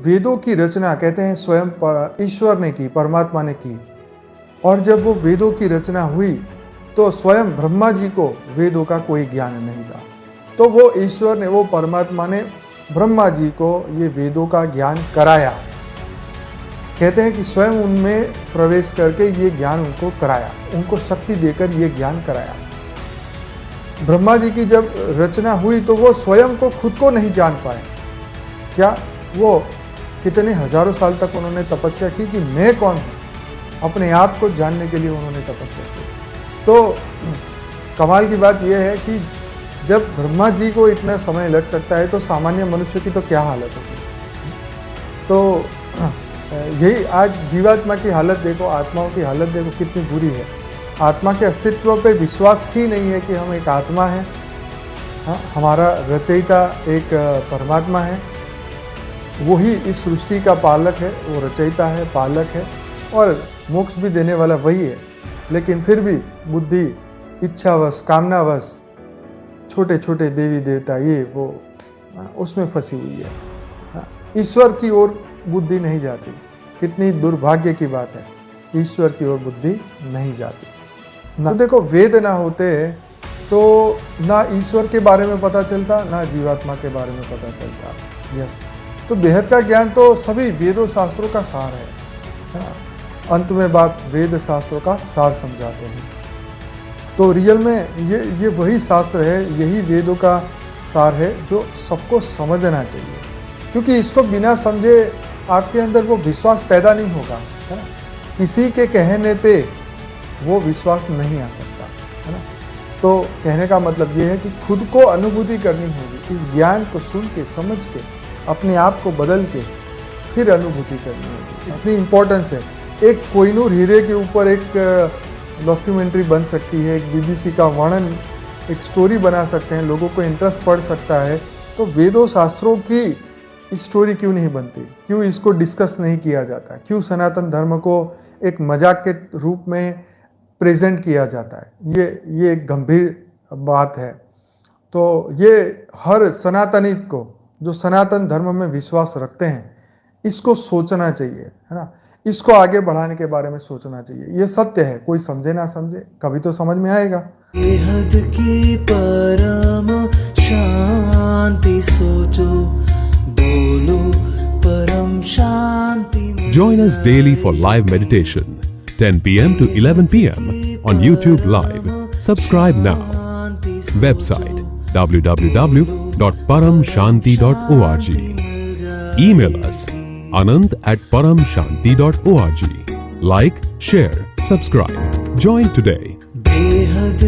वेदों की रचना कहते हैं स्वयं ईश्वर ने की, परमात्मा ने की। और जब वो वेदों की रचना हुई तो स्वयं ब्रह्मा जी को वेदों का कोई ज्ञान नहीं था। तो वो ईश्वर ने, वो परमात्मा ने ब्रह्मा जी को ये वेदों का ज्ञान कराया। कहते हैं कि स्वयं उनमें प्रवेश करके ये ज्ञान उनको कराया, उनको शक्ति देकर ये ज्ञान कराया। ब्रह्मा जी की जब रचना हुई तो वो स्वयं को खुद को नहीं जान पाए। क्या वो कितने हजारों साल तक उन्होंने तपस्या की कि मैं कौन हूँ, अपने आप को जानने के लिए उन्होंने तपस्या की। तो कमाल की बात यह है कि जब ब्रह्मा जी को इतना समय लग सकता है तो सामान्य मनुष्य की तो क्या हालत होगी। तो यही आज जीवात्मा की हालत देखो, आत्माओं की हालत देखो कितनी बुरी है। आत्मा के अस्तित्व पे विश्वास ही नहीं है कि हम एक आत्मा है। हाँ, हमारा रचयिता एक परमात्मा है, वही इस सृष्टि का पालक है, वो रचयिता है, पालक है और मोक्ष भी देने वाला वही है। लेकिन फिर भी बुद्धि इच्छावश, कामनावश छोटे छोटे देवी देवता ये वो उसमें फंसी हुई है। ईश्वर की ओर बुद्धि नहीं जाती। कितनी दुर्भाग्य की बात है, ईश्वर की ओर बुद्धि नहीं जाती। ना देखो, वेद ना होते तो ना ईश्वर के बारे में पता चलता, ना जीवात्मा के बारे में पता चलता। यस, तो बेहद का ज्ञान तो सभी वेदों शास्त्रों का सार है ना। अंत में बात वेद शास्त्रों का सार समझाते हैं। तो रियल में ये वही शास्त्र है, यही वेदों का सार है जो सबको समझना चाहिए। क्योंकि इसको बिना समझे आपके अंदर वो विश्वास पैदा नहीं होगा, है ना। किसी के कहने पे वो विश्वास नहीं आ सकता, है ना। तो कहने का मतलब ये है कि खुद को अनुभूति करनी होगी, इस ज्ञान को सुन के, समझ के, अपने आप को बदल के फिर अनुभूति करनी होगी। इतनी इम्पोर्टेंस है। एक कोहिनूर हीरे के ऊपर एक डॉक्यूमेंट्री बन सकती है, एक बीबीसी का वर्णन, एक स्टोरी बना सकते हैं, लोगों को इंटरेस्ट पड़ सकता है। तो वेदों शास्त्रों की स्टोरी क्यों नहीं बनती, क्यों इसको डिस्कस नहीं किया जाता, क्यों सनातन धर्म को एक मजाक के रूप में प्रेजेंट किया जाता है। ये एक गंभीर बात है। तो ये हर सनातनी को, जो सनातन धर्म में विश्वास रखते हैं, इसको सोचना चाहिए, है ना। इसको आगे बढ़ाने के बारे में सोचना चाहिए। ये सत्य है, कोई समझे ना समझे, कभी तो समझ में आएगा। बेहद की परम शांति सोचो, बोलो परम शांति। Join us daily for live meditation, 10 p.m. to 11 p.m. on YouTube Live. Subscribe now. Website www.paramshanti.org. Email us anant@paramshanti.org. Like, share, subscribe. Join today. बेहद